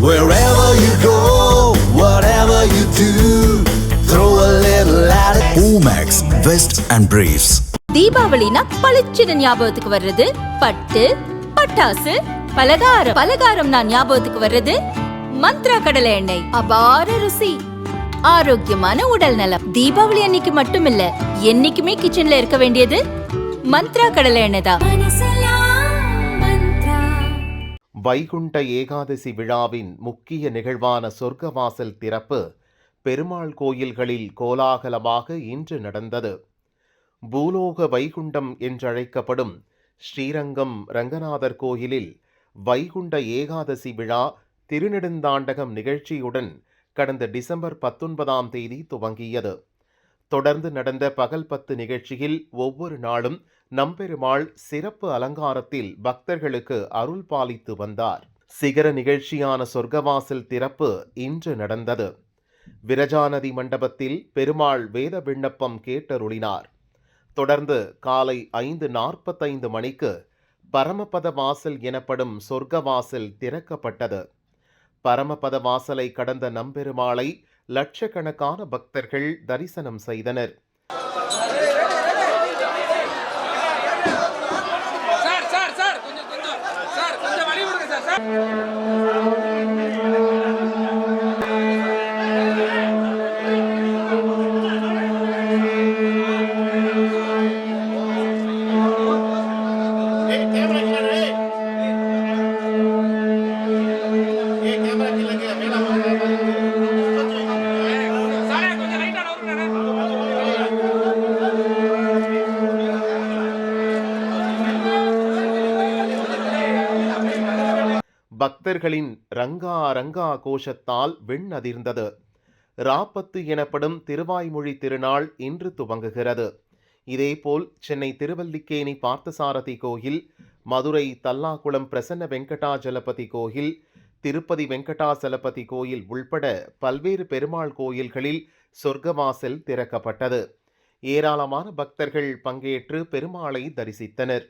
Wherever you go, whatever you do, throw a little at it. Omax, Vest and Briefs. தீபாவளினா பளிச்சுன்னு ஞாபகத்துக்கு வர்றது பட்டு, பட்டாசு, பலகாரம். பலகாரம்னா ஞாபகத்துக்கு வர்றது மந்த்ரா கடலை எண்ணெய். அபார ருசி, ஆரோக்கியமான உடல் நலம். தீபாவளி அன்னைக்கு மட்டும் இல்ல, என்னைக்குமே கிச்சன்ல இருக்க வேண்டியது மந்த்ரா கடலை எண்ணெய் தான். வைகுண்ட ஏகாதசி விழாவின் முக்கிய நிகழ்வான சொர்க்கவாசல் திறப்பு பெருமாள் கோயில்களில் கோலாகலமாக இன்று நடந்தது. பூலோக வைகுண்டம் என்றழைக்கப்படும் ஸ்ரீரங்கம் ரங்கநாதர் கோயிலில் வைகுண்ட ஏகாதசி விழா திருநெடுந்தாண்டகம் நிகழ்ச்சியுடன் கடந்த டிசம்பர் 19ஆம் தேதி துவங்கியது. தொடர்ந்து நடந்த பகல் 10 நிகழ்ச்சியில் ஒவ்வொரு நாளும் நம்பெருமாள் சிறப்பு அலங்காரத்தில் பக்தர்களுக்கு அருள் பாலித்து வந்தார். சிகர நிகழ்ச்சியான சொர்க்கவாசல் திறப்பு இன்று நடந்தது. விரஜாநதி மண்டபத்தில் பெருமாள் வேத விண்ணப்பம் கேட்டருளினார். தொடர்ந்து காலை 5:45 மணிக்கு பரமபத வாசல் எனப்படும் சொர்க்கவாசல் திறக்கப்பட்டது. பரமபத வாசலை கடந்த நம்பெருமாளை லட்சக்கணக்கான பக்தர்கள் தரிசனம் செய்தனர். பக்தர்களின் ரங்கா ரங்கா கோஷத்தால் விண் அதிர்ந்தது. ராப்பத்து எனப்படும் திருவாய்மொழி திருநாள் இன்று துவங்குகிறது. இதேபோல் சென்னை திருவல்லிக்கேணி பார்த்தசாரதி கோயில், மதுரை தல்லாகுளம் பிரசன்ன வெங்கடாஜலபதி கோயில், திருப்பதி வெங்கடாசலபதி கோயில் உள்பட பல்வேறு பெருமாள் கோயில்களில் சொர்க்கவாசல் திறக்கப்பட்டது. ஏராளமான பக்தர்கள் பங்கேற்று பெருமாளை தரிசித்தனர்.